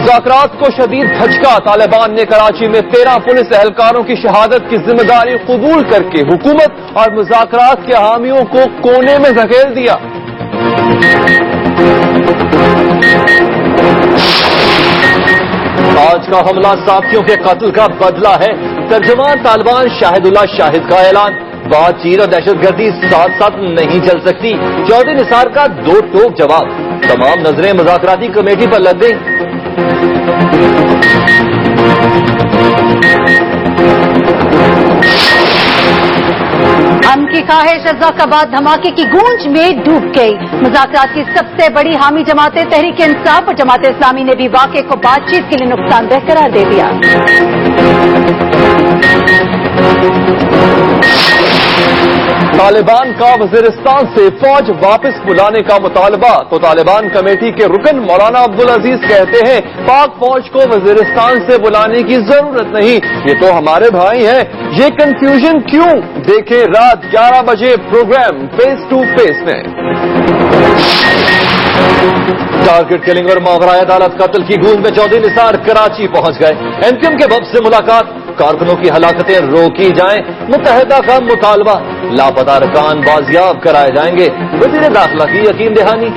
मुज़ाकरात को शदीद झटका। तालिबान ने कराची में 13 पुलिस एहलकारों की शहादत की जिम्मेदारी कबूल करके हुकूमत और मुज़ाकरात के हामियों को कोने में धकेल दिया। आज का हमला साथियों के कत्ल का बदला है। तर्जुमान तालिबान शाहिदुल्लाह शाहिद का ऐलान। बातचीत और दहशतगर्दी साथ साथ नहीं चल सकती। चौधरी निसार का दो टोक जवाब। तमाम नजरें मुज़ाकराती कमेटी पर लग गई। अमन की ख्वाहिश रज़ाकाबाद धमाके की गूंज में डूब गई। मुज़ाकरात की सबसे बड़ी हामी जमाते तहरीक इंसाफ और जमात इस्लामी ने भी वाक़े को बातचीत के लिए नुकसानदेह करार दे दिया। तालिबान का वज़ीरिस्तान से फौज वापस बुलाने का मुतालबा। तो तालिबान कमेटी के रुकन मौलाना अब्दुल अजीज कहते हैं पाक फौज को वज़ीरिस्तान से बुलाने की जरूरत नहीं, ये तो हमारे भाई हैं। ये कंफ्यूजन क्यों? देखें रात 11 बजे प्रोग्राम फेस टू फेस में। टारगेट किलिंग और मावराए अदालत कत्ल की गूंज में चौधरी निसार कराची पहुंच गए। एमक्यूएम के वफ्द से मुलाकात। कारकुनों की हलाकतें रोकी जाएं। मुत्तहिदा का मुतालबा। लापता अरकान बाजियाब कराए जाएंगे। वज़ीर दाखिला की यकीन दहानी।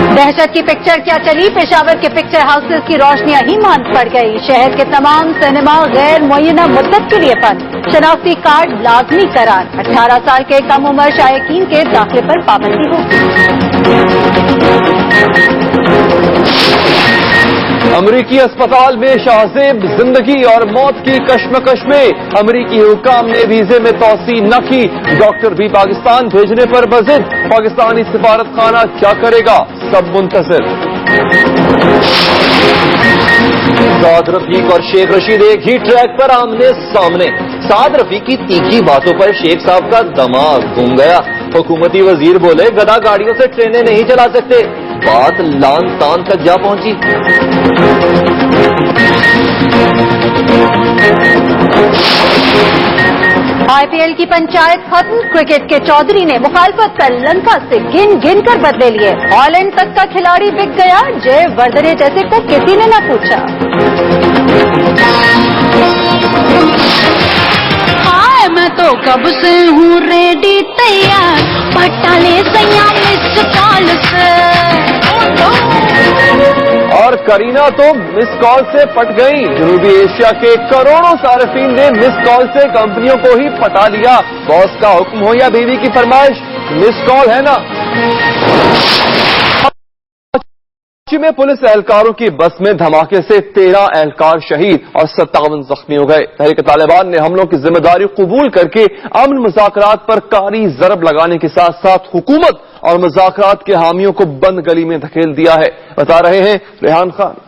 दहशत की पिक्चर क्या चली? पेशावर के पिक्चर हाउसेस की रोशनियां ही मांद पड़ गई। शहर के तमाम सिनेमा गैर मुअय्यना मुद्दत के लिए बंद। शनाख्ती कार्ड लाजमी करार। 18 साल के कम उम्र शायकीन के दाखिले पर पाबंदी होगी। अमरीकी अस्पताल में शाहजेब जिंदगी और मौत की कश्मकश में अमरीकी हुक्काम ने वीजे में तौसी न की। डॉक्टर भी पाकिस्तान भेजने पर बजिद। पाकिस्तानी सिफारत खाना क्या करेगा? सब मुंतज़िर। साद रफीक और शेख रशीद एक ही ट्रैक पर आमने सामने। साद रफीक की तीखी बातों पर शेख साहब का दिमाग घूम गया। हुकूमती वजीर बोले गधा गाड़ियों से ट्रेनें नहीं चला सकते। बात लान तान तक जा पहुंची। आईपीएल की पंचायत खत्म। क्रिकेट के चौधरी ने मुखालफत कर लंका से गिन गिन कर बदले लिए। हॉलैंड तक का खिलाड़ी बिक गया। जय वर्धने जैसे को किसी ने न पूछा। हाय मैं तो कब से हूँ रेडी तैयार। पट्टा ले सैया मिस कॉल से। और करीना तो मिस कॉल से पट गई। जनूबी एशिया के करोड़ों सार्फिन ने मिस कॉल से कंपनियों को ही पटा लिया। बॉस का हुक्म हो या बीवी की फरमाइश, मिस कॉल है ना। कराची में पुलिस एहलकारों की बस में धमाके से 13 एहलकार शहीद और 57 जख्मी हो गए। तहरीक तालिबान ने हमलों की जिम्मेदारी कबूल करके अमन मुज़ाकरात पर कारी ज़रब लगाने के साथ साथ हुकूमत और मुज़ाकरात के हामियों को बंद गली में धकेल दिया है। बता रहे हैं रेहान खान।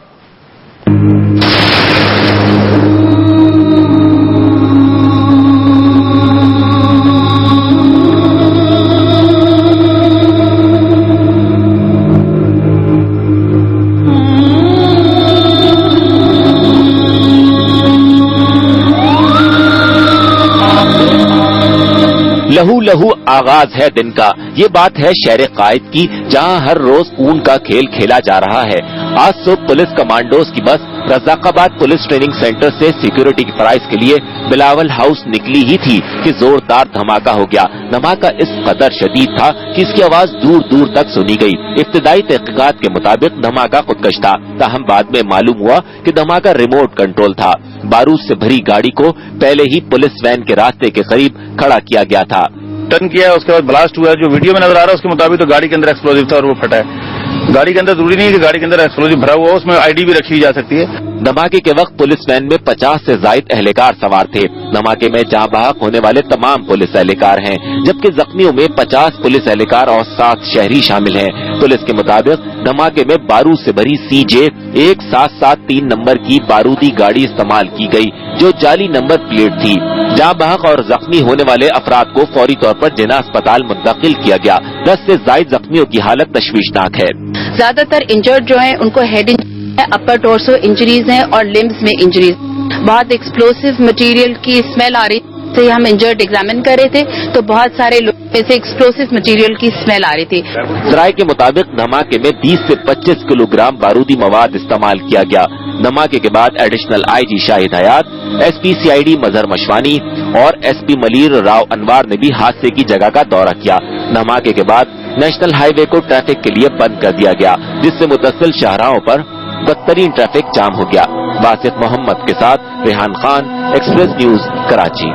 लहू लहू आगाज है दिन का। ये बात है शहर कायद की, जहां हर रोज खून का खेल खेला जा रहा है। आज सुबह पुलिस कमांडोज की बस रज़ाकाबाद पुलिस ट्रेनिंग सेंटर से सिक्योरिटी की प्राइस के लिए बिलावल हाउस निकली ही थी कि जोरदार धमाका हो गया। धमाका इस कदर शदीद था कि इसकी आवाज दूर दूर तक सुनी गई। इब्तिदाई तहकीकात के मुताबिक धमाका खुदकश था, ताहम बाद में मालूम हुआ कि धमाका रिमोट कंट्रोल था। बारूद से भरी गाड़ी को पहले ही पुलिस वैन के रास्ते के करीब खड़ा किया गया था। टर्न किया, उसके बाद ब्लास्ट हुआ। जो वीडियो में नजर आ रहा है उसके मुताबिक तो गाड़ी के अंदर एक्सप्लोजिव था और वो फटा है। गाड़ी के अंदर जरूरी नहीं है कि गाड़ी के अंदर एक्सप्लोजिव भरा हुआ हो, उसमें आईडी भी रखी जा सकती है। धमाके के वक्त पुलिस वैन में 50 से ज्यादा एहलकार सवार थे। धमाके में जहां बहक होने वाले तमाम पुलिस एहलकार हैं, जबकि जख्मियों में 50 पुलिस एहलकार और 7 शहरी शामिल हैं। पुलिस के मुताबिक धमाके में बारूद से भरी CJ 1773 नंबर की बारूदी गाड़ी इस्तेमाल की गई, जो जाली नंबर प्लेट थी। जहां बहक और जख्मी होने वाले अफराद को फौरी तौर पर जिना अस्पताल मुंतकिल किया गया। 10 से ज्यादा जख्मियों की हालत तशवीशनाक है। ज्यादातर इंजर्ड जो हैं उनको हेड इंजरी है, अपर टोर्सो इंजरीज हैं और लिम्स में इंजरीज। बहुत एक्सप्लोसिव मटेरियल की स्मेल आ रही। से हम इंजर्ड एग्जामिन कर रहे थे तो बहुत सारे लोगों में से एक्सप्लोसिव मटेरियल की स्मेल आ रही थी। सराय के मुताबिक धमाके में 20 से 25 किलोग्राम बारूदी मवाद इस्तेमाल किया गया। धमाके के बाद एडिशनल आईजी शाहिद हयात, एसपी सीआईडी मजहर मशवानी और एसपी मलीर राव अनवार ने भी हादसे की जगह का दौरा किया। धमाके के बाद नेशनल हाईवे को ट्रैफिक के लिए बंद कर दिया गया, जिससे मुतसिल शाहराहों पर बदतरीन ट्रैफिक जाम हो गया। बासित मोहम्मद के साथ रेहान खान, एक्सप्रेस न्यूज, कराची।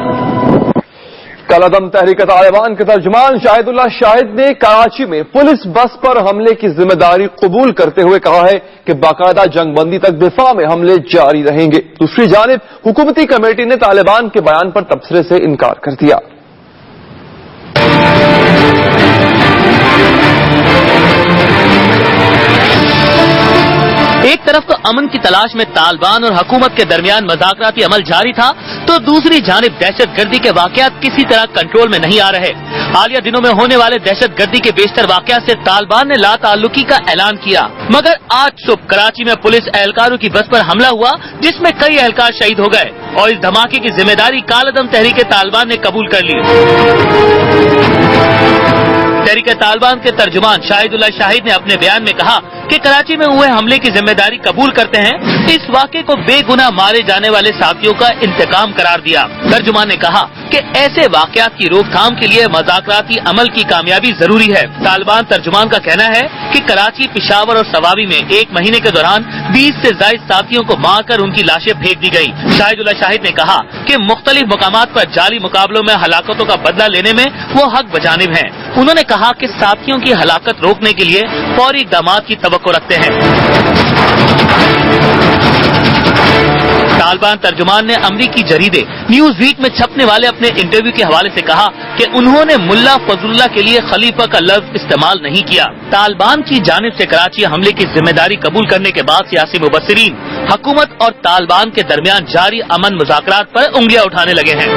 कलअदम तहरीक तालिबान के तर्जुमान शाहिदुल्लाह शाहिद ने कराची में पुलिस बस पर हमले की जिम्मेदारी कबूल करते हुए कहा है कि बाकायदा जंगबंदी तक दिफा में हमले जारी रहेंगे। दूसरी जानिब हुकूमती कमेटी ने तालिबान के बयान पर तबसरे से इनकार कर दिया। एक तरफ तो अमन की तलाश में तालिबान और हुकूमत के दरमियान मज़ाकराती अमल जारी था, तो दूसरी जानिब दहशतगर्दी के वाकयात किसी तरह कंट्रोल में नहीं आ रहे। हालिया दिनों में होने वाले दहशतगर्दी के बेशतर वाकयात से तालिबान ने लाताल्लुकी का ऐलान किया, मगर आज सुबह कराची में पुलिस एहलकारों की बस पर हमला हुआ, जिसमें कई एहलकार शहीद हो गए और इस धमाके की जिम्मेदारी कलअदम तहरीक तालिबान ने कबूल कर ली। तहरीक तालिबान के तर्जुमान शाहिदुल्लाह शाहिद ने अपने बयान में कहा कि कराची में हुए हमले की जिम्मेदारी कबूल करते हैं। इस वाक़े को बेगुनाह मारे जाने वाले साथियों का इंतकाम करार दिया। तर्जुमान ने कहा कि ऐसे वाक़यात की रोकथाम के लिए मज़ाकराती अमल की कामयाबी जरूरी है। तालिबान तर्जुमान का कहना है कि कराची, पिशावर और सवाबी में एक महीने के दौरान 20 से ज़ायद साथियों को मारकर उनकी लाशें फेंक दी गई। शाहिदुल्लाह शाहिद ने कहा कि मुख्तलिफ मकामात पर जाली मुकाबलों में हलाकतों का बदला लेने में वो हक बजानिब हैं। उन्होंने कहा कि साथियों की हलाकत रोकने के लिए फौरी इक़दामात की तवक्को रखते हैं। तालिबान तर्जुमान ने अमरीकी जरीदे न्यूज वीक में छपने वाले अपने इंटरव्यू के हवाले से कहा कि उन्होंने मुल्ला फजलुल्लाह के लिए खलीफा का लफ्ज इस्तेमाल नहीं किया। तालिबान की जानिब से कराची हमले की जिम्मेदारी कबूल करने के बाद सियासी मुबस्सिरीन हुकूमत और तालिबान के दरमियान जारी अमन मुज़ाकरात पर उंगलियां उठाने लगे हैं।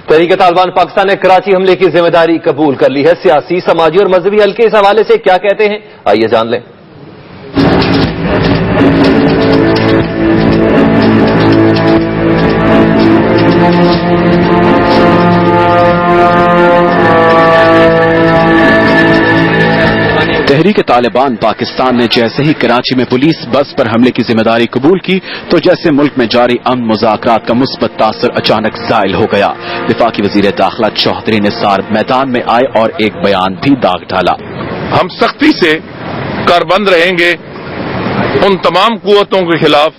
तहरीक तालिबान पाकिस्तान ने कराची हमले की जिम्मेदारी कबूल कर ली है। सियासी, समाजी और मजहबी हल्के इस हवाले से क्या कहते हैं, आइए जान लें। तहरीक तालिबान पाकिस्तान ने जैसे ही कराची में पुलिस बस पर हमले की जिम्मेदारी कबूल की, तो जैसे मुल्क में जारी अमन मुज़ाकरात का मुस्बत तासर अचानक ज़ाइल हो गया। वफाकी वज़ीर दाखिला चौधरी निसार मैदान में आए और एक बयान भी दाग डाला। हम सख्ती से कारबंद रहेंगे उन तमाम कुव्वतों के खिलाफ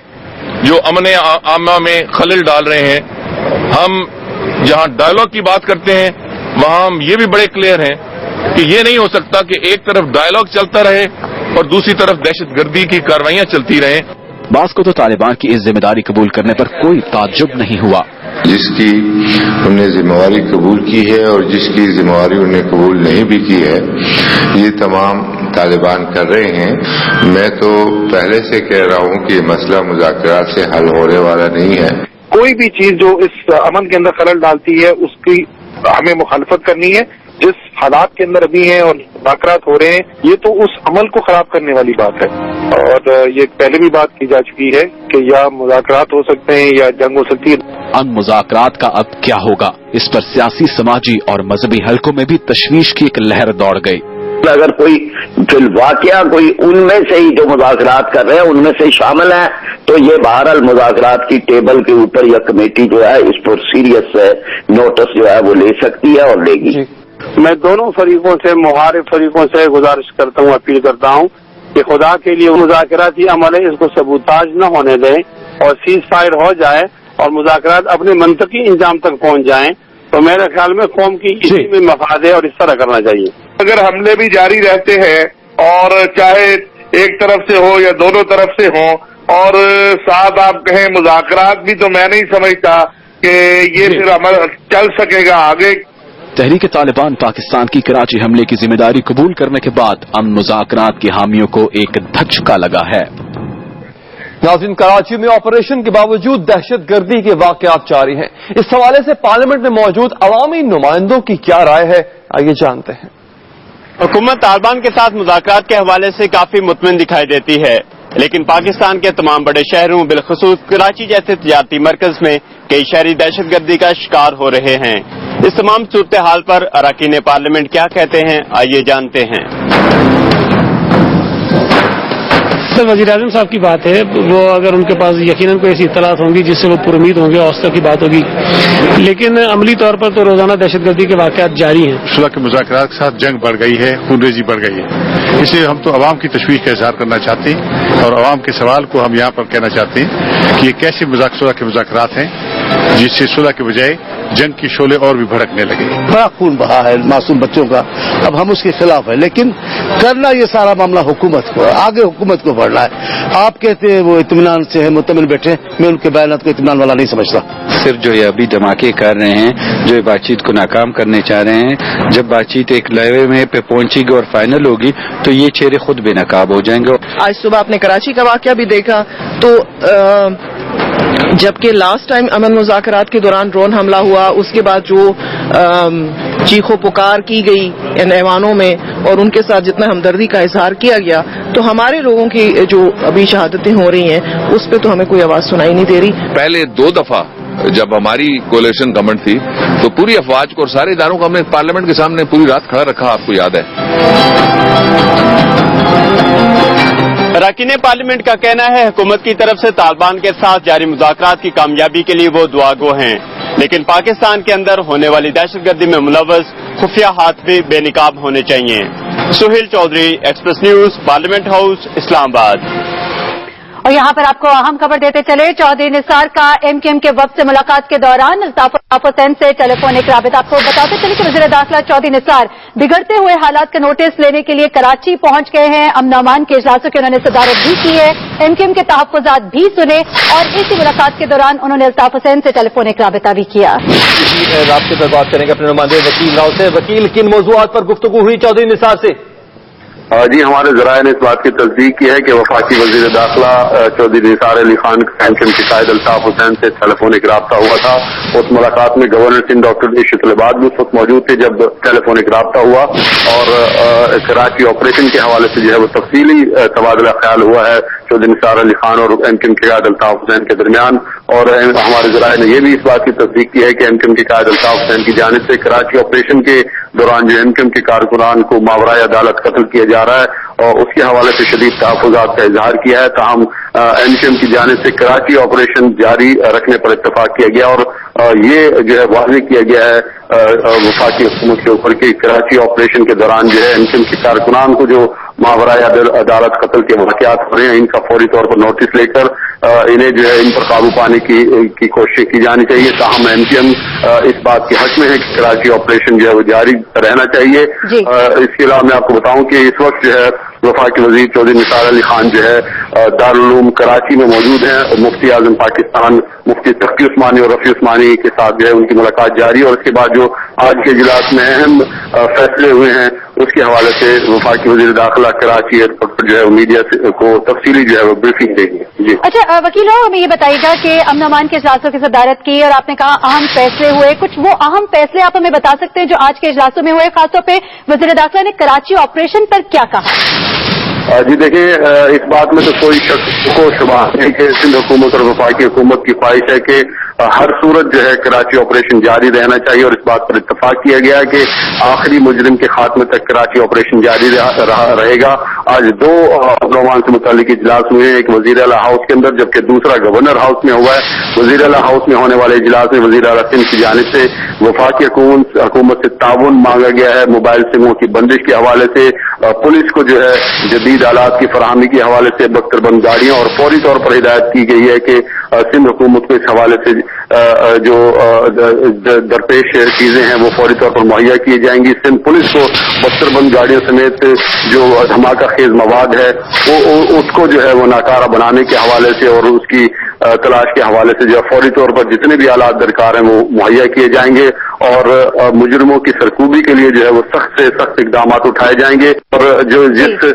जो अमन आमा में खलल डाल रहे हैं। हम जहां डायलॉग की बात करते हैं, वहां हम ये भी बड़े क्लियर हैं कि ये नहीं हो सकता कि एक तरफ डायलॉग चलता रहे और दूसरी तरफ दहशतगर्दी की कार्रवाइयां चलती रहें। बास को तो तालिबान की इस जिम्मेदारी कबूल करने पर कोई ताज्जुब नहीं हुआ। जिसकी उन्हें जिम्मेवारी कबूल की है और जिसकी जिम्मेवारी उन्हें कबूल नहीं भी की है, ये तमाम तालिबान कर रहे हैं। मैं तो पहले से कह रहा हूं कि ये मसला मुज़ाकरात से हल होने वाला नहीं है। कोई भी चीज जो इस अमन के अंदर खलल डालती है, उसकी हमें मुखालफत करनी है। जिस हालात के अंदर अभी हैं और मुज़ाकरात हो रहे हैं, ये तो उस अमल को खराब करने वाली बात है। और ये पहले भी बात की जा चुकी है कि या मुज़ाकरात हो सकते हैं या जंग हो सकती है। अमन मुज़ाकरात का अब क्या होगा, इस पर सियासी, समाजी और मजहबी हलकों में भी तशवीश की एक लहर दौड़ गई। अगर कोई वाकया कोई उनमें से ही जो मुज़ाकरात कर रहे हैं उनमें से शामिल है, तो ये बहरहाल मुज़ाकरात की टेबल के ऊपर या कमेटी जो है इस पर सीरियस नोटिस जो है वो ले सकती है और लेगी। मैं दोनों फरीकों से, मुहारिफ फरीकों से गुजारिश करता हूँ, अपील करता हूँ कि खुदा के लिए मुज़ाकराती अमल है, इसको सबूताज न होने दें और सीज फायर हो जाए और मुज़ाकरात अपने मंतकी इंजाम तक पहुँच जाएं, तो मेरे ख्याल में कौम की इसी में मफाद है और इस तरह करना चाहिए। अगर हमले भी जारी रहते हैं और चाहे एक तरफ से हो या दोनों तरफ से हो, और साथ आप कहें मुज़ाकरात भी, तो मैं नहीं समझता कि ये फिर अमल चल सकेगा आगे। तहरीक तालिबान पाकिस्तान की कराची हमले की जिम्मेदारी कबूल करने के बाद अमन मुज़ाकरात के हामियों को एक धचका लगा है। नाज़रीन, कराची में ऑपरेशन के बावजूद दहशतगर्दी के वाकयात जारी हैं। इस हवाले से पार्लियामेंट में मौजूद अवामी नुमाइंदों की क्या राय है, आइए जानते हैं। हुकूमत तालिबान के साथ मुज़ाकरात के हवाले से काफी मुतमिन दिखाई देती है। لیکن پاکستان کے تمام بڑے شہروں بالخصوص کراچی جیسے تجارتی مرکز میں کئی شہری دہشت گردی کا شکار ہو رہے ہیں۔ اس تمام صورتحال پر اراکین پارلیمنٹ کیا کہتے ہیں، آئیے جانتے ہیں۔ سر، وزیر اعظم صاحب کی بات ہے، وہ اگر ان کے پاس یقیناً کوئی ایسی اطلاعات ہوں گی جس سے وہ پر امید ہوں گے، حوصلہ کی بات ہوگی، لیکن عملی طور پر تو روزانہ دہشت گردی کے واقعات جاری ہیں۔ صلح کے مذاکرات کے ساتھ جنگ بڑھ گئی ہے، خون ریزی بڑھ گئی ہے، اس لیے ہم تو عوام کی تشویش کا اظہار کرنا چاہتے ہیں اور عوام کے سوال کو ہم یہاں پر کہنا چاہتے ہیں کہ یہ کیسے صلح کے مذاکرات ہیں جس سے صلح کے بجائے جنگ کی شعلے اور بھی بھڑکنے لگے۔ بڑا خون بہا ہے معصوم بچوں کا، اب ہم اس کے خلاف ہیں، لیکن کرنا یہ سارا معاملہ حکومت کو، آگے حکومت کو بڑھنا ہے۔ آپ کہتے ہیں وہ اطمینان سے ہے، مطمئن بیٹھے، میں ان کے بیانات کو اطمینان والا نہیں سمجھتا۔ صرف جو یہ ابھی دھماکے کر رہے ہیں، جو یہ بات چیت کو ناکام کرنے چاہ رہے ہیں، جب بات چیت ایک لیول میں پہ پہنچے گی اور فائنل ہوگی تو یہ چہرے خود بے نقاب ہو جائیں گے۔ آج صبح آپ نے کراچی کا واقعہ بھی دیکھا تو جبکہ لاسٹ ٹائم امن مذاکرات کے دوران ڈرون حملہ ہوا، اس کے بعد جو چیخو پکار کی گئی ان ایوانوں میں اور ان کے ساتھ جتنا ہمدردی کا اظہار کیا گیا، تو ہمارے لوگوں کی جو ابھی شہادتیں ہو رہی ہیں اس پہ تو ہمیں کوئی آواز سنائی نہیں دے رہی۔ پہلے 2 دفعہ جب ہماری کولیشن گورنمنٹ تھی تو پوری افواج کو اور سارے اداروں کو ہم نے پارلیمنٹ کے سامنے پوری رات کھڑا رکھا، آپ کو یاد ہے۔ اراکین پارلیمنٹ کا کہنا ہے حکومت کی طرف سے طالبان کے ساتھ جاری مذاکرات کی کامیابی کے لیے وہ دعا گو ہیں، لیکن پاکستان کے اندر ہونے والی دہشت گردی میں ملوث خفیہ ہاتھ بھی بے نقاب ہونے چاہیے۔ Sohail Chaudhry, express news, parliament house, Islamabad. اور یہاں پر آپ کو اہم خبر دیتے چلے، چودھری نثار کا ایم کیو ایم کے وفد سے ملاقات کے دوران الطاف حسین سے ٹیلی فونک رابطہ۔ آپ کو بتاتے چلے کہ وزیر داخلہ چودھری نثار بگڑتے ہوئے حالات کا نوٹس لینے کے لیے کراچی پہنچ گئے ہیں۔ امن و امان کے اجلاسوں کی انہوں نے صدارت بھی کی ہے، ایم کیو ایم کے تحفظات بھی سنے اور اسی ملاقات کے دوران انہوں نے الطاف حسین سے ٹیلی فونک رابطہ بھی کیا۔ رابطے پر بات کریں گے اپنے نمائندے وکیل راؤ سے۔ وکیل، کن موضوعات پر گفتگو ہوئی چودھری نثار سے؟ جی، ہمارے ذرائع نے اس بات کی تصدیق کی ہے کہ وفاقی وزیر داخلہ چودھری نثار علی خان کا ایم کیو ایم کے قائد الطاف حسین سے ٹیلی فونک رابطہ ہوا تھا۔ اس ملاقات میں گورنر سندھ ڈاکٹر عشرت العباد بھی اس وقت موجود تھے جب ٹیلی فونک رابطہ ہوا، اور کراچی آپریشن کے حوالے سے جو ہے وہ تفصیلی تبادلہ خیال ہوا ہے چودھری نثار علی خان اور ایم کیو ایم کے قائد الطاف حسین کے درمیان۔ اور ہمارے ذرائع نے یہ بھی اس بات کی تصدیق کی ہے کہ ایم کیو ایم کے قائد الطاف حسین کی جانب سے کراچی آپریشن کے دوران جو ایم کیو ایم کے کارکنان کو ماورائے عدالت قتل کیا جا رہا ہے اور اس کے حوالے سے شدید تحفظات کا اظہار کیا ہے۔ تاہم ایم کیو ایم کی جانب سے کراچی آپریشن جاری رکھنے پر اتفاق کیا گیا اور یہ جو ہے واضح کیا گیا ہے وفاقی حکومت کے اوپر کہ کراچی آپریشن کے دوران جو ہے ایم کیو ایم کے کارکنان کو جو ماورائے عدالت قتل کے واقعات ہو رہے ہیں ان کا فوری طور پر نوٹس لے کر انہیں جو ہے ان پر قابو پانے کی کوشش کی جانی چاہیے۔ تاہم ایم کیو ایم اس بات کے حق میں ہے کہ کراچی آپریشن جو ہے وہ جاری رہنا چاہیے۔ اس کے علاوہ میں آپ کو بتاؤں کہ اس وقت جو ہے وفاقی وزیر چودھری نثار علی خان جو ہے دارالعلوم کراچی میں موجود ہیں۔ مفتی اعظم پاکستان مفتی تقی عثمانی اور رفیع عثمانی کے ساتھ جو ہے ان کی ملاقات جاری ہے، اور اس کے بعد جو آج کے اجلاس میں اہم فیصلے ہوئے ہیں اس کے حوالے سے وفاقی وزیر داخلہ کراچی ایئرپورٹ پر جو ہے میڈیا کو تفصیلی جو ہے وہ بریفنگ دے گی۔ جی اچھا وکیل راؤ، ہمیں یہ بتائیے گا کہ امن و امان کے اجلاسوں کی صدارت کی اور آپ نے کہا اہم فیصلے ہوئے، کچھ وہ اہم فیصلے آپ ہمیں بتا سکتے ہیں جو آج کے اجلاسوں میں ہوئے، خاص طور پہ وزیر داخلہ نے کراچی آپریشن پر کیا کہا؟ جی دیکھیں، اس بات میں تو کوئی شک کو شبہ نہیں کہ سندھ حکومت اور وفاقی حکومت کی خواہش ہے کہ ہر صورت جو ہے کراچی آپریشن جاری رہنا چاہیے، اور اس بات پر اتفاق کیا گیا ہے کہ آخری مجرم کے خاتمے تک کراچی آپریشن جاری رہے گا۔ آج 2 امن سے متعلق اجلاس ہوئے ہیں، ایک وزیر اعلیٰ ہاؤس کے اندر جبکہ دوسرا گورنر ہاؤس میں ہوا ہے۔ وزیر اعلیٰ ہاؤس میں ہونے والے اجلاس میں وزیر اعلیٰ سندھ کی جانب سے وفاقی حکومت سے تعاون مانگا گیا ہے، موبائل سموں کی بندش کے حوالے سے پولیس کو جو ہے جدید آلات کی فراہمی کے حوالے سے بختر بند گاڑیاں، اور فوری طور پر ہدایت کی گئی ہے کہ سندھ حکومت کو اس حوالے سے جو درپیش چیزیں ہیں وہ فوری طور پر مہیا کی جائیں گی۔ سندھ پولیس کو بختر بند گاڑیوں سمیت جو دھماکہ خیز مواد ہے اس کو جو ہے وہ ناکارہ بنانے کے حوالے سے اور اس کی تلاش کے حوالے سے جو ہے فوری طور پر جتنے بھی آلات درکار ہیں وہ مہیا کیے جائیں گے، اور مجرموں کی سرکوبی کے لیے جو ہے وہ سخت سے سخت اقدامات اٹھائے جائیں گے۔ اور جو جس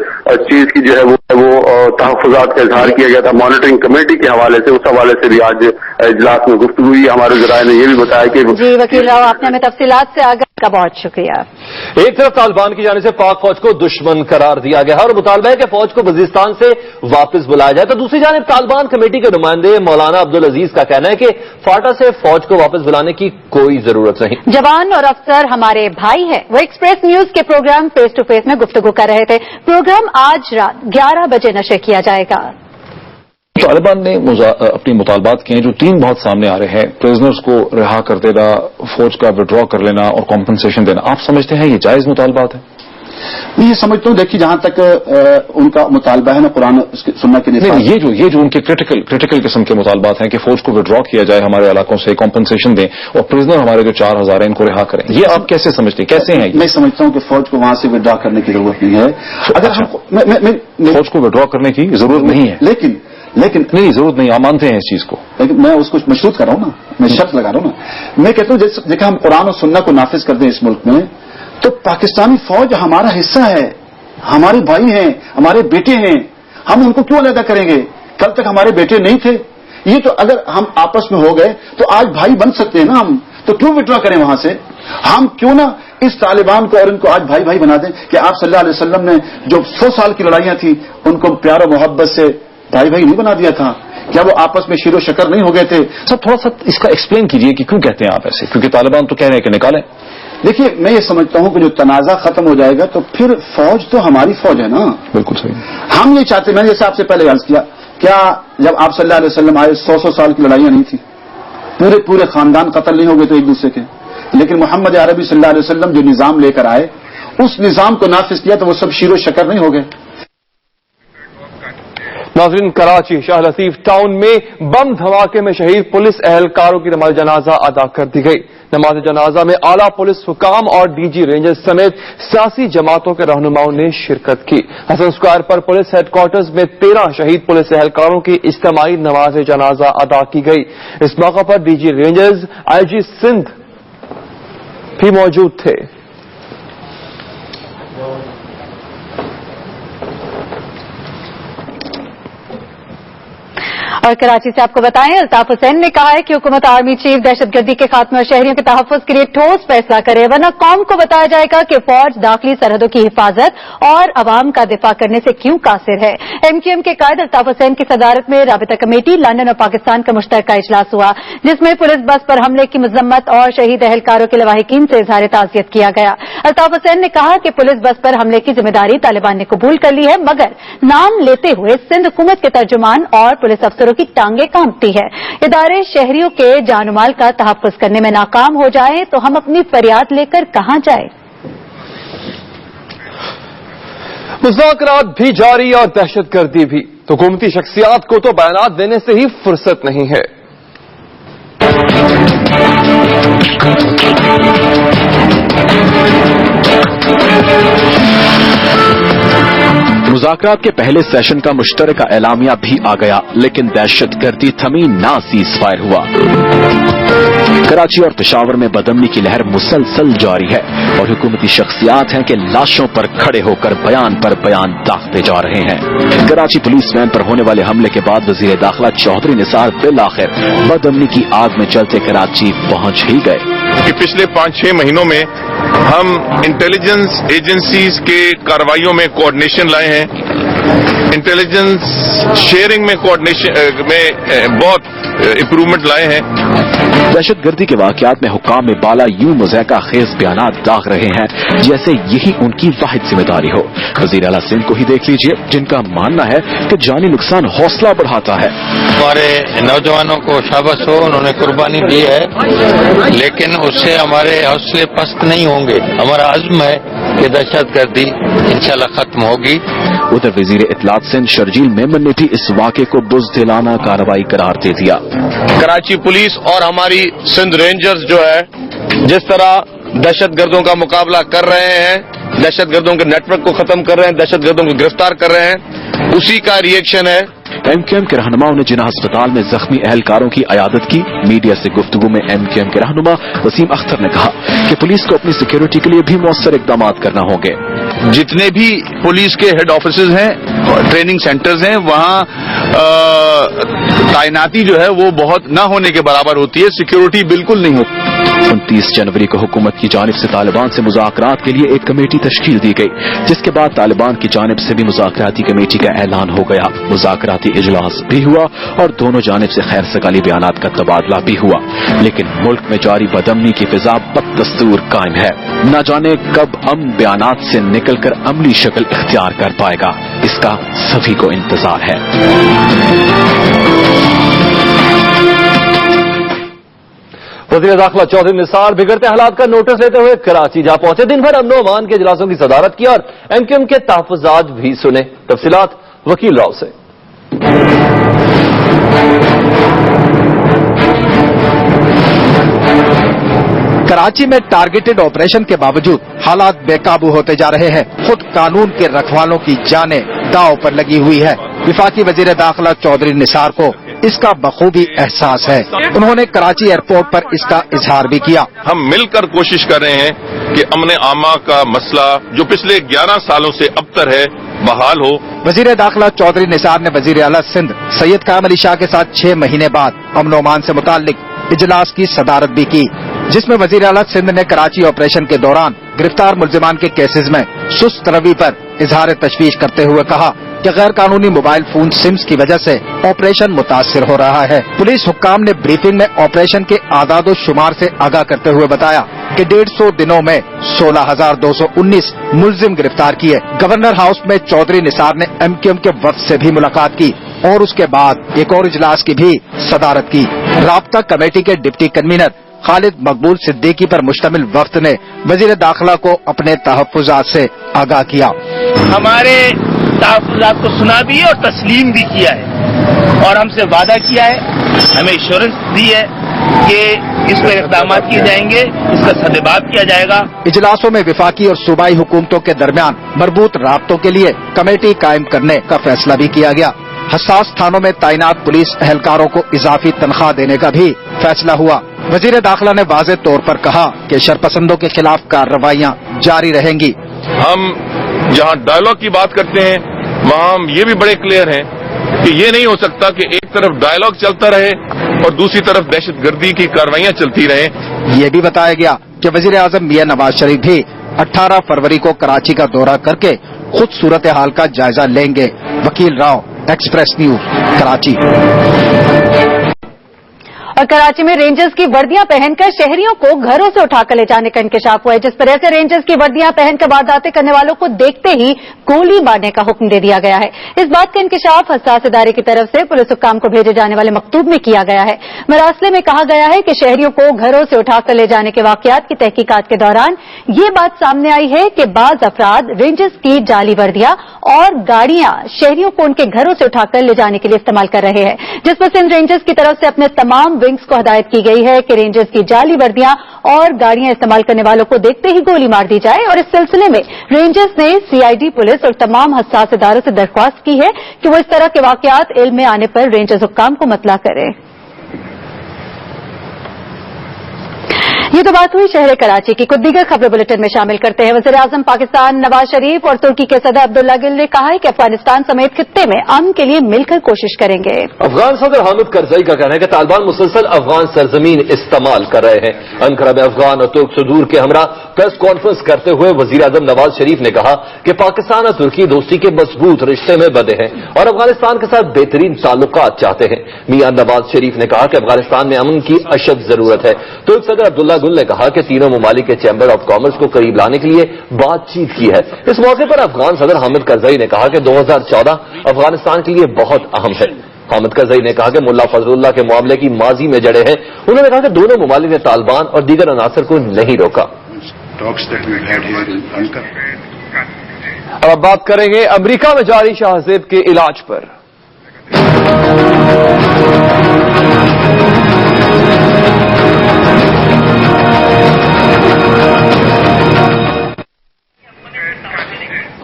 چیز کی جو ہے وہ تحفظات کا اظہار کیا گیا تھا مانیٹرنگ کمیٹی کے حوالے سے، اس حوالے سے بھی آج اجلاس میں گفتگو ہوئی۔ ہمارے ذرائع نے یہ بھی بتایا کہ جی وکیل راؤ، آپ نے ہمیں تفصیلات سے آگاہ का बहुत शुक्रिया। एक तरफ तालिबान की जानिब से पाक फौज को दुश्मन करार दिया गया है और मुतालबा है कि फौज को वजीरिस्तान से वापस बुलाया जाए, तो दूसरी जानिब तालिबान कमेटी के नुमाइंदे मौलाना अब्दुल अजीज का कहना है कि फाटा से फौज को वापस बुलाने की कोई जरूरत नहीं। जवान और अफसर हमारे भाई हैं। वो एक्सप्रेस न्यूज के प्रोग्राम फेस टू फेस में गुफ्तगू कर रहे थे। प्रोग्राम आज रात 11 बजे नशर किया जाएगा। तालिबान ने अपनी मुतालबात किए हैं जो 3 बहुत सामने आ रहे हैं, प्रिजनर्स को रिहा कर देना, फौज का विड्रॉ कर लेना और कॉम्पनसेशन देना। आप समझते हैं ये जायज मुतालबात है? मैं ये समझता हूँ, देखिए जहां तक उनका मुतालबा है ना कुरान सुन्नत के निफाज, ये जो उनके क्रिटिकल किस्म के मुतालबात हैं कि फौज को विड्रॉ किया जाए हमारे इलाकों से, कॉम्पनसेशन दें और प्रिजनर हमारे जो 4000 हैं इनको रिहा करें, ये आप कैसे समझते हैं, कैसे हैं? मैं समझता हूँ कि फौज को वहां से विड्रॉ करने की जरूरत नहीं है। अगर हम फौज को विड्रॉ करने की जरूरत नहीं है, लेकिन नहीं जरूरत नहीं, आप मानते हैं इस चीज को, लेकिन मैं उसको मशरूत कर रहा हूँ ना, मैं शर्त लगा रहा हूँ ना। मैं कहता हूँ जैसे हम कुरान और सुन्नत को नाफिज कर दें इस मुल्क में, तो पाकिस्तानी फौज हमारा हिस्सा है, हमारे भाई हैं, हमारे बेटे हैं, हम उनको क्यों अलग करेंगे? कल तक हमारे बेटे नहीं थे, ये तो अगर हम आपस में हो गए तो आज भाई बन सकते हैं ना हम, तो क्यों विड्रॉ करें वहां से? हम क्यों ना इस तालिबान को और इनको आज भाई भाई बना दें कि आप सल्लल्लाहु अलैहि वसल्लम ने जो 100 साल की लड़ाइयां थी उनको प्यार और मोहब्बत से भाई भाई नहीं बना दिया था? क्या वो आपस में शीरो शकर नहीं हो गए थे? सर थोड़ा सा इसका एक्सप्लेन कीजिए कि क्यों कहते हैं आप ऐसे, क्योंकि तालिबान तो कह रहे हैं कि निकालें। देखिए मैं ये समझता हूं कि जो तनाजा खत्म हो जाएगा तो फिर फौज तो हमारी फौज है ना। बिल्कुल सही। हम ये चाहते, मैंने जैसे आपसे पहले अर्ज किया, क्या जब आप सल्लल्लाहु अलैहि वसल्लम आए 100 साल की लड़ाइयां नहीं थी, पूरे खानदान कत्ल नहीं हो गए थे एक दूसरे के, लेकिन मोहम्मद अरबी सल्लल्लाहु अलैहि वसल्लम जो निजाम लेकर आए उस निजाम को नाफिज किया तो वो सब शीरो शकर नहीं हो गए। नाज़रीन, कराची शाह लतीफ टाउन में बम धमाके में शहीद पुलिस एहलकारों की नमाज जनाजा अदा कर दी गई। नमाज जनाजा में आला पुलिस हुकाम और डीजी रेंजर्स समेत सियासी जमातों के रहनुमाओं ने शिरकत की। हसन स्क्वायर पर पुलिस हेडक्वार्टर्स में 13 शहीद पुलिस एहलकारों की इज्तिमाई नमाज जनाजा अदा की गई। इस मौके पर डीजी रेंजर्स आईजी सिंध भी मौजूद थे। और कराची से आपको बताएं, अल्ताफ हुसैन ने कहा है कि हुकूमत आर्मी चीफ दहशतगर्दी के खात्मे और शहरियों के तहफ़्फ़ुज़ के लिए ठोस फैसला करे, वरना कौम को बताया जाएगा कि फौज दाखिली सरहदों की हिफाजत और अवाम का दिफा करने से क्यों कासिर है। एमक्यूएम के कायद अल्ताफ हुसैन की सदारत में राबिता कमेटी लंदन और पाकिस्तान का मुश्तरका इजलास हुआ, जिसमें पुलिस बस पर हमले की मजम्मत और शहीद एहलकारों के लवाहिकीन से इजहार ताज़ियत किया गया। अल्ताफ हुसैन ने कहा कि पुलिस बस पर हमले की जिम्मेदारी तालिबान ने कबूल कर ली है, मगर नाम लेते हुए सिंध हुकूमत के तर्जुमान और पुलिस अफसरों की टांगे कांपती है। इदारे शहरियों के जानमाल का तहफ़्फ़ुज़ करने में नाकाम हो जाए तो हम अपनी फरियाद लेकर कहां जाए। मुज़ाकरात भी जारी और दहशतगर्दी भी, तो हुकूमती शख्सियात को तो बयानात देने से ही फुर्सत नहीं है। मुज़ाकरात के पहले सेशन का मुश्तरका एलामिया भी आ गया, लेकिन दहशतगर्दी थमी ना सीज फायर हुआ। कराची और पेशावर में बदअमनी की लहर मुसलसल जारी है और हुकूमती शख्सियात हैं कि लाशों पर खड़े होकर बयान पर बयान दागते जा रहे हैं। कराची पुलिस वैन पर होने वाले हमले के बाद वजीर दाखिला चौधरी निसार बिल आखिर बदअमनी की आग में चलते कराची पहुंच ही गए। कि पिछले 5-6 महीनों में हम इंटेलिजेंस एजेंसीज के कार्रवाइयों में कोऑर्डिनेशन लाए हैं, इंटेलिजेंस शेयरिंग में कोऑर्डिनेशन में बहुत इंप्रूवमेंट लाए हैं। दहशतगर्दी के वाकयात में हुक्काम में बाला यूं मुज़ैका खेज बयानात दाग रहे हैं जैसे यही उनकी वाहिद जिम्मेदारी हो। वज़ीर आला सिंध को ही देख लीजिए, जिनका मानना है कि जानी नुकसान हौसला बढ़ाता है। हमारे नौजवानों को शाबाश हो, उन्होंने कुर्बानी दी है, लेकिन उससे हमारे हौसले पस्त नहीं होंगे। हमारा अज़्म है कि दहशतगर्दी इंशाल्लाह खत्म होगी। उधर वज़ीर इत्तलात सिंध शर्जील मेमन ने भी इस वाक़े को बुज़दिलाना कार्रवाई करार दे दिया। कराची पुलिस और हमारी सिंध रेंजर्स जो है जिस तरह दहशतगर्दों का मुकाबला कर रहे हैं, दहशतगर्दों के नेटवर्क को खत्म कर रहे हैं, दहशतगर्दों को गिरफ्तार कर रहे हैं, उसी का रिएक्शन है। एमक्यूएम के रहनुमाओं ने जिन्ना अस्पताल में जख्मी एहलकारों की अयादत की। मीडिया से गुफ्तगू में एमक्यूएम के रहनुमा वसीम अख्तर ने कहा कि पुलिस को अपनी सिक्योरिटी के लिए भी मौसर इकदाम करना होंगे। जितने भी पुलिस के हेड ऑफिसेज हैं, ट्रेनिंग सेंटर्स हैं, वहां तैनाती जो है वो बहुत न होने के बराबर होती है, सिक्योरिटी बिल्कुल नहीं होती। 29 जनवरी को हुकूमत की जानिब से तालिबान से मुज़ाकरात के लिए एक कमेटी तश्कील दी गई, जिसके बाद तालिबान की जानिब से भी मुज़ाकराती कमेटी का ऐलान हो गया। मुज़ाकराती इजलास भी हुआ और दोनों जानिब से खैर सगाली बयानात का तबादला भी हुआ, लेकिन मुल्क में जारी बदअमनी की फिजा बदस्तूर कायम है। न जाने कब अमन बयानात से निकल कर अमली शक्ल इख्तियार कर पाएगा, इसका सभी को इंतजार है। वज़ीर दाखिला चौधरी निसार बिगड़ते हालात का नोटिस लेते हुए कराची जा पहुंचे। दिन भर अमन अमान के इजलासों की सदारत की और एमक्यूएम के तहफ़्फ़ुज़ात भी सुने। तफसीलात वकील राव से। कराची में टारगेटेड ऑपरेशन के बावजूद हालात बेकाबू होते जा रहे हैं। खुद कानून के रखवालों की जानें दांव पर लगी हुई है। विफाकी वजीर दाखिला चौधरी निसार को इसका बखूबी एहसास है। उन्होंने कराची एयरपोर्ट पर इसका इजहार भी किया। हम मिलकर कोशिश कर रहे हैं कि अमन आमा का मसला जो पिछले 11 सालों से अबतर है बहाल हो। वजीर दाखिला चौधरी निसार ने वजीर आला सिंध सैयद कायम अली शाह के साथ 6 महीने बाद अमन ओमान से मुताल्लिक इजलास की सदारत भी की, जिसमें वजीर आला सिंध ने कराची ऑपरेशन के दौरान गिरफ्तार मुल्जिमान के केसेज में सुस्त रवि पर इजहार तशवीश करते हुए कहा कि गैर कानूनी मोबाइल फोन सिम्स की वजह से ऑपरेशन मुतासिर हो रहा है। पुलिस हुक्काम ने ब्रीफिंग में ऑपरेशन के आदाद शुमार से आगाह करते हुए बताया कि 150 दिनों में 16,219 मुल्जिम गिरफ्तार किए। गवर्नर हाउस में चौधरी निसार ने एमक्यूएम के वफ्द से भी मुलाकात की और उसके बाद एक और इजलास की भी सदारत की। राब्ता कमेटी के डिप्टी कन्वीनर खालिद मकबूल सिद्दीकी पर मुश्तमिल वफ्द ने वजीर दाखिला को अपने तहफ़्फ़ुज़ात से आगाह किया। हमारे तहफ़्फ़ुज़ात को सुना भी है और तस्लीम भी किया है और हमसे वादा किया है, हमें एश्योरेंस दी है कि इस पर इक़दाम किए जाएंगे, इसका सद्भाव किया जाएगा। इजलासों में विफाकी और सूबाई हुकूमतों के दरमियान मरबूत राब्तों के लिए कमेटी कायम करने का फैसला भी किया गया। हसास थानों में तैनात पुलिस एहलकारों को इजाफी तनख्वाह देने का भी फैसला हुआ। वजीर दाखिला ने वाज़े तौर पर कहा कि शरपसंदों के खिलाफ कार्रवाइयां जारी रहेंगी। हम जहां डायलॉग की बात करते हैं वहां हम ये भी बड़े क्लियर हैं कि ये नहीं हो सकता कि एक तरफ डायलॉग चलता रहे और दूसरी तरफ दहशतगर्दी की कार्रवाइयां चलती रहें। ये भी बताया गया कि वजीर आजम मियां नवाज शरीफ भी 18 फरवरी को कराची का दौरा करके खुद सूरत हाल का जायजा लेंगे। वकील राव, एक्सप्रेस न्यूज, कराची। और कराची में रेंजर्स की वर्दियां पहनकर शहरियों को घरों से उठाकर ले जाने का इंकशाफ हुआ है। जिस तरह से रेंजर्स की वर्दियां पहनकर वारदातें करने वालों को देखते ही गोली मारने का हुक्म दे दिया गया है। इस बात का इंकशाफ हसास इदारे की तरफ से पुलिस हुक्काम को भेजे जाने वाले मकतूब में किया गया है। मरासले में कहा गया है कि शहरियों को घरों से उठाकर ले जाने के वाकयात की तहकीकात के दौरान ये बात सामने आई है कि बाज अफराद रेंजर्स की जाली वर्दियां और गाड़ियां शहरियों को उनके घरों से उठाकर ले जाने के लिए इस्तेमाल कर रहे हैं, जिस पर सिंध रेंजर्स की तरफ से अपने तमाम विंग्स को हदायत की गई है कि रेंजर्स की जाली वर्दियां और गाड़ियां इस्तेमाल करने वालों को देखते ही गोली मार दी जाए। और इस सिलसिले में रेंजर्स ने सीआईडी पुलिस और तमाम हसास इदारों से दरख्वास्त की है कि वो इस तरह के वाकयात इल्म में आने पर रेंजर्स हुक्काम को मतला करें। ये तो बात हुई शहर कराची की। कुछ दीगर खबरें बुलेटिन में शामिल करते हैं। वज़ीर आज़म पाकिस्तान नवाज शरीफ और तुर्की के सदर अब्दुल्ला गुल ने कहा है कि अफगानिस्तान समेत खित्ते में अमन के लिए मिलकर कोशिश करेंगे। अफगान सदर हामिद करजई का कहना है कि तालिबान मुसलसल अफगान सरजमीन इस्तेमाल कर रहे हैं। अनकरा में अफगान और तुर्क सुदूर के हमरा प्रेस कॉन्फ्रेंस करते हुए वज़ीर आज़म नवाज शरीफ ने कहा कि पाकिस्तान और तुर्की दोस्ती के मजबूत रिश्ते में बंधे हैं और अफगानिस्तान के साथ बेहतरीन ताल्लुकात चाहते हैं। मियां नवाज शरीफ ने कहा कि अफगानिस्तान में अमन की अशद जरूरत है। तुर्क सदर अब्दुल्ला गुल ने कहा कि तीनों ममालिक के चैम्बर ऑफ कॉमर्स को करीब लाने के लिए बातचीत की है। इस मौके पर अफगान सदर हामिद करजई ने कहा कि 2014 अफगानिस्तान के लिए बहुत अहम है। हामिद करजई ने कहा कि मुल्ला फजलुल्लाह के मामले की माजी में जड़े हैं। उन्होंने कहा कि दोनों ममालिक ने तालिबान और दीगर अनासर को नहीं रोका। अब बात करेंगे अमेरिका में जारी शाहजेब के इलाज पर।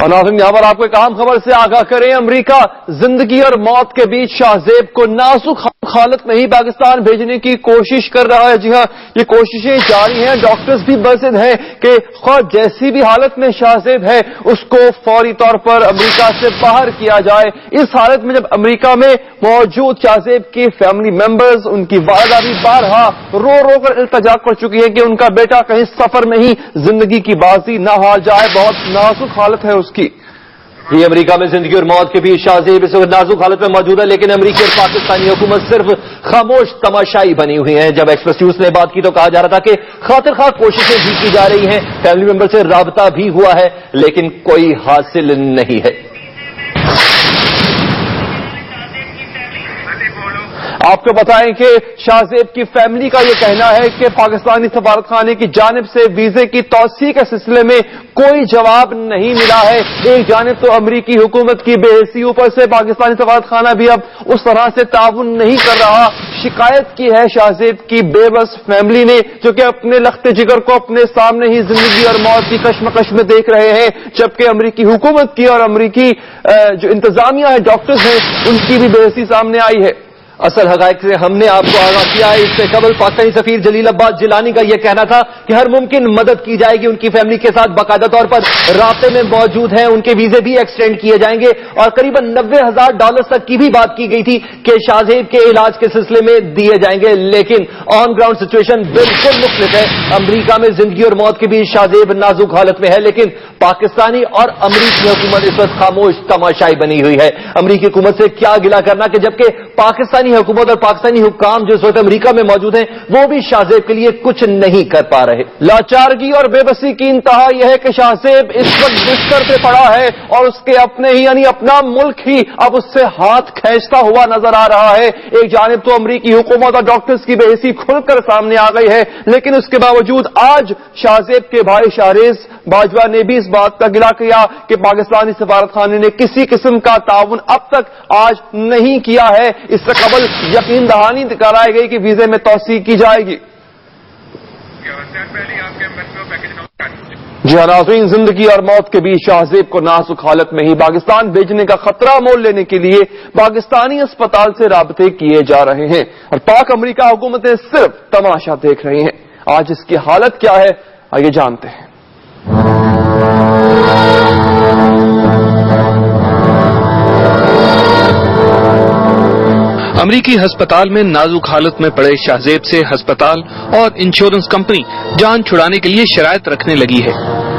और नाज़रीन, यहाँ पर आपको एक अहम खबर से आगाह करें। अमेरिका जिंदगी और मौत के बीच शाहजेब को नाजुक हालत में ही पाकिस्तान भेजने की कोशिश कर रहा है। जी हाँ, ये कोशिशें जारी हैं। डॉक्टर्स भी बज़िद हैं कि ख़ुद जैसी भी हालत में शाहजेब है उसको फौरी तौर पर अमेरिका से बाहर किया जाए। इस हालत में जब अमेरिका में मौजूद शाहजेब के फैमिली मेंबर्स, उनकी वालिदा भी बारहा रो रो कर इल्तिजा कर चुकी है कि उनका बेटा कहीं सफर में ही जिंदगी की बाजी न हार जाए। बहुत नाजुक हालत है उसकी। ये अमेरिका में जिंदगी और मौत के बीच शाहजेब इस वक्त नाजुक हालत में मौजूद है, लेकिन अमेरिकी और पाकिस्तानी हुकूमत सिर्फ खामोश तमाशाई बनी हुई है। जब एक्सप्रेस न्यूज ने बात की तो कहा जा रहा था कि खातिर खा कोशिशें भी की जा रही हैं, फैमिली मेंबर से राबता भी हुआ है, लेकिन कोई हासिल नहीं है। आपको बताएं कि शाहजेब की फैमिली का यह कहना है कि पाकिस्तानी सफारत खाने की जानिब से वीजे की तौसीक के सिलसिले में कोई जवाब नहीं मिला है। एक जानिब तो अमरीकी हुकूमत की बेहसी, ऊपर से पाकिस्तानी सफारत खाना भी अब उस तरह से ताउन नहीं कर रहा। शिकायत की है शाहजेब की बेबस फैमिली ने, जो कि अपने लख्ते जिगर को अपने सामने ही जिंदगी और मौत की कश्मकश में देख रहे हैं, जबकि अमरीकी हुकूमत की और अमरीकी जो इंतजामिया है, डॉक्टर्स हैं, उनकी भी बेहसी सामने आई है। असल हकायक से हमने आपको आगाह किया है। इससे कबल पाकिस्तानी सफीर जलील अब्बास जिलानी का यह कहना था कि हर मुमकिन मदद की जाएगी। उनकी फैमिली के साथ बाकायदा तौर पर राब्ते में मौजूद हैं, उनके वीजे भी एक्सटेंड किए जाएंगे और करीबन $90,000 तक की भी बात की गई थी कि शाहजेब के इलाज के सिलसिले में दिए जाएंगे। लेकिन ऑन ग्राउंड सिचुएशन बिल्कुल मुख्तलिफ है। अमरीका में जिंदगी और मौत के बीच शाहजेब नाजुक हालत में है, लेकिन पाकिस्तानी और अमरीकी हुकूमत इस वक्त खामोश तमाशाई बनी हुई है। अमरीकी हुकूमत से क्या गिला करना कि जबकि पाकिस्तानी हुकूमत और पाकिस्तानी हुक्काम जो इस वक्त अमरीका में मौजूद हैं, वो भी शाहजेब के लिए कुछ नहीं कर पा रहे। लाचारगी और बेबसी की इंतहा यह है कि शाहजेब इस वक्त बिस्तर पे पड़ा है और उसके अपने ही यानी अपना मुल्क ही अब उससे हाथ खींचता हुआ नजर आ रहा है। एक जानिब तो अमरीकी हुकूमत और डॉक्टर्स की बेहसी खुलकर सामने आ गई है, लेकिन उसके बावजूद आज शाहजेब के भाई शाहरेज बाजवा ने भी इस बात का गिला किया कि पाकिस्तानी सफारत खाने ने किसी किस्म का ताउन अब तक आज नहीं किया है। इससे कबल यकीन दहानी कराई गई कि वीजे में तौसीक की जाएगी। जी हाँ नाज़रीन, जिंदगी और मौत के बीच शाहजेब को नाजुक हालत में ही पाकिस्तान भेजने का खतरा मोल लेने के लिए पाकिस्तानी अस्पताल से राबते किए जा रहे हैं और पाक अमरीका हुकूमतें सिर्फ तमाशा देख रही हैं। आज इसकी हालत क्या है, आइए जानते हैं। अमरीकी अस्पताल में नाजुक हालत में पड़े शाहजेब से अस्पताल और इंश्योरेंस कंपनी जान छुड़ाने के लिए शराइत रखने लगी है।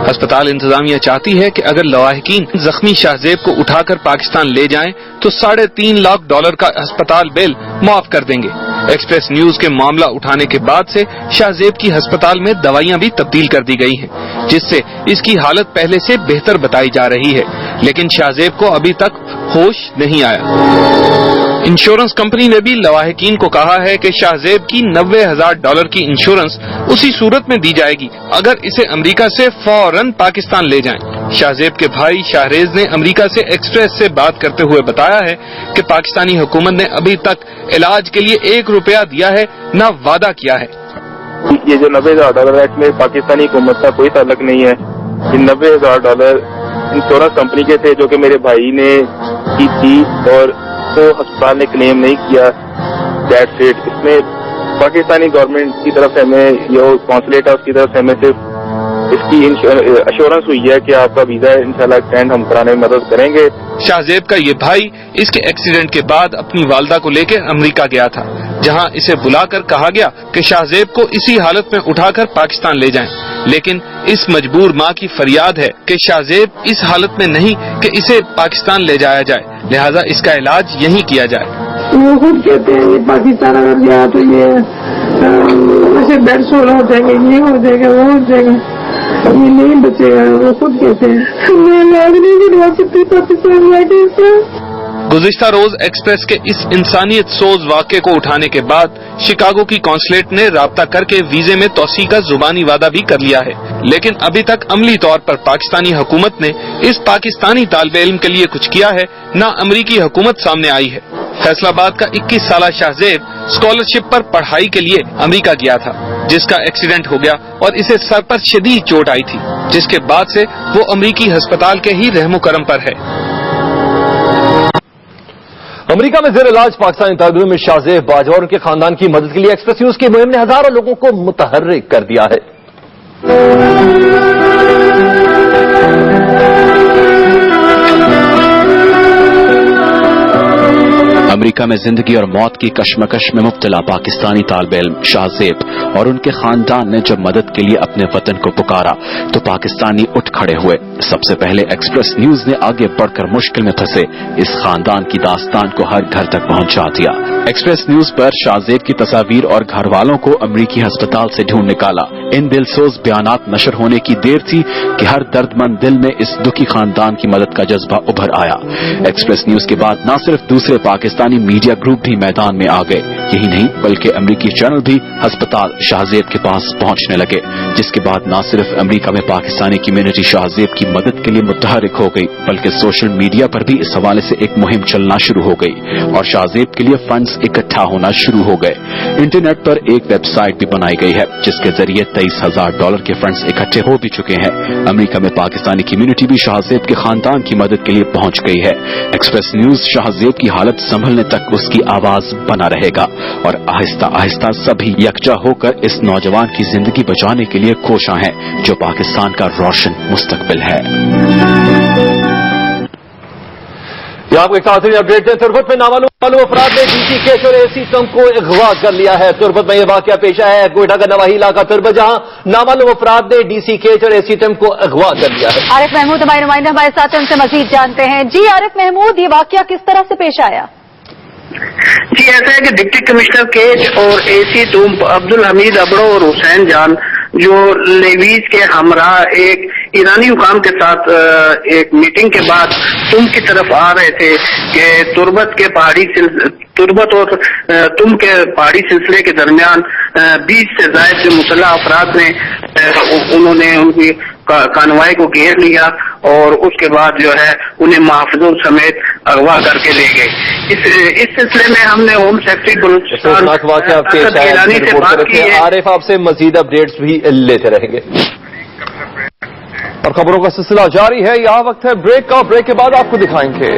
अस्पताल इंतजामिया चाहती है कि अगर लवाहिकीन जख्मी शाहजेब को उठाकर पाकिस्तान ले जाएं तो $3.5 लाख का अस्पताल बिल माफ कर देंगे। एक्सप्रेस न्यूज के मामला उठाने के बाद से शाहजेब की अस्पताल में दवाइयां भी तब्दील कर दी गई हैं, जिससे इसकी हालत पहले से बेहतर बताई जा रही है, लेकिन शाहजेब को अभी तक होश नहीं आया। इंश्योरेंस कंपनी ने भी लवाहिकीन को कहा है कि शाहजेब की $90,000 की इंश्योरेंस उसी सूरत में दी जाएगी अगर इसे अमेरिका से फौरन पाकिस्तान ले जाएं। शाहजेब के भाई शाहरेज ने अमेरिका से एक्सप्रेस से बात करते हुए बताया है कि पाकिस्तानी हुकूमत ने अभी तक इलाज के लिए $1 दिया है, न वादा किया है। ये जो $90,000 है इसमें पाकिस्तानी हुकूमत का कोई ताल्लुक नहीं है। ये $90,000 इंश्योरेंस कंपनी के थे जो कि मेरे भाई ने की थी और तो अस्पताल ने क्लेम नहीं किया। That's it. इसमें पाकिस्तानी गवर्नमेंट की तरफ से हमें जो कॉन्सुलेट है उसकी तरफ से हमें सिर्फ इसकी अश्योरेंस हुई है कि आपका वीजा इंशाल्लाह एक्सटेंड हम कराने में मदद करेंगे। शाहजेब का ये भाई इसके एक्सीडेंट के बाद अपनी वालदा को लेकर अमेरिका गया था, जहां इसे बुलाकर कहा गया कि शाहजेब को इसी हालत में उठाकर पाकिस्तान ले जाएं। लेकिन इस मजबूर मां की फरियाद है कि शाहजेब इस हालत में नहीं कि इसे पाकिस्तान ले जाया जाए, लिहाजा इसका इलाज यहीं किया जाए। वो खुद कहते हैं ये पाकिस्तान अगर गया तो ये ऐसे बेड सोल हो जाएंगे, ये हो जाएगा, वो हो जाएगा, ये नहीं बचेगा। वो खुद कहते हैं मैं इलाज नहीं करवा सकती पाकिस्तान जाके इसका। गुज़िश्ता रोज एक्सप्रेस के इस इंसानियत सोज वाक़े को उठाने के बाद शिकागो की कॉन्सुलेट ने राब्ता करके वीजे में तौसीक का जुबानी वादा भी कर लिया है, लेकिन अभी तक अमली तौर पर पाकिस्तानी हुकूमत ने इस पाकिस्तानी तालिब इल्म के लिए कुछ किया है, न अमरीकी हुकूमत सामने आई है। फैसलाबाद का 21 साला शाहजेब स्कॉलरशिप पर पढ़ाई के लिए अमेरिका गया था, जिसका एक्सीडेंट हो गया और इसे सर पर शदीद चोट आई थी। जिस के बाद से वो अमरीकी अस्पताल के ही रहमो करम पर है। अमेरिका में जेर इलाज पाकिस्तानी तालिब में शाहजेब बाजवा और उनके खानदान की मदद के लिए एक्सप्रेस न्यूज की मुहिम ने हजारों लोगों को मुतहर्रिक कर दिया है। अमेरिका में जिंदगी और मौत की कश्मकश में मुब्तला पाकिस्तानी तालिब इल्म शाहजेब और उनके खानदान ने जब मदद के लिए अपने वतन को पुकारा तो पाकिस्तानी उठ खड़े हुए। सबसे पहले एक्सप्रेस न्यूज ने आगे बढ़कर मुश्किल में फंसे इस खानदान की दास्तान को हर घर तक पहुंचा दिया। एक्सप्रेस न्यूज पर शाहजेब की तस्वीर और घर वालों को अमरीकी अस्पताल से ढूंढ निकाला। इन दिलसोज बयानात नशर होने की देर थी कि हर दर्दमंद दिल में इस दुखी खानदान की मदद का जज्बा उभर आया। एक्सप्रेस न्यूज के बाद न सिर्फ दूसरे पाकिस्तानी मीडिया ग्रुप भी मैदान में आ गए, यही नहीं बल्कि अमरीकी चैनल भी अस्पताल शाहजेब के पास पहुंचने लगे, जिसके बाद न सिर्फ अमरीका में पाकिस्तानी कम्युनिटी शाहजेब की मदद के लिए मुतहरिक हो गई, बल्कि सोशल मीडिया पर भी इस हवाले से एक मुहिम चलना शुरू हो गई और शाहजेब के लिए फंड्स इकट्ठा होना शुरू हो गए। इंटरनेट पर एक वेबसाइट भी बनाई गई है जिसके जरिए $23,000 के फंड्स इकट्ठे हो भी चुके हैं। अमरीका में पाकिस्तानी कम्युनिटी भी शाहजेब के खानदान की मदद के लिए पहुंच गई है। एक्सप्रेस न्यूज शाहजेब की हालत संभलने तक उसकी आवाज बना रहेगा और आहिस्ता आहिस्ता सभी यकजा होकर इस नौजवान की जिंदगी बचाने के लिए कोशा हैं जो पाकिस्तान का रोशन मुस्तकबिल है। आपको एक ताज़ा अपडेट है। तुर्बत में नामालूम अफराद ने डीसी केश और एसी टम को अगवा कर लिया है। तुर्बत में यह वाकया पेश आया है कोयटा का नवाही इलाका तुर्बत, जहां नामालूम अफराद ने डीसी केश और एसी टम को अगवा कर लिया है। आरिफ महमूद हमारे नुमाइंदे हमारे साथ, उनसे मजीद जानते हैं। जी आरिफ महमूद, ये वाकया किस तरह से पेश आया? जी ऐसा है कि डिप्टी कमिश्नर केज और एसी टूम अब्दुल हमीद अबड़ो और हुसैन जान जो लेवीज के हमरा एक ईरानी हुकाम के साथ एक मीटिंग के बाद तुम की तरफ आ रहे थे कि तुर्बत और तुम के पहाड़ी सिलसिले के दरमियान 20 से ज्यादा जो मुसल्लह अफराद ने उन्होंने उनकी कानवाई को घेर लिया और उसके बाद जो है उन्हें महफूजों समेत अगवा करके ले गए। इस सिलसिले में हमने होम सेक्रेटरी बलूचिस्तान गिलानी से बात की है। आरिफ आपसे मजीद अपडेट्स भी लेते रहेंगे और खबरों का सिलसिला जारी है। यहाँ वक्त है ब्रेक का, ब्रेक के बाद आपको दिखाएंगे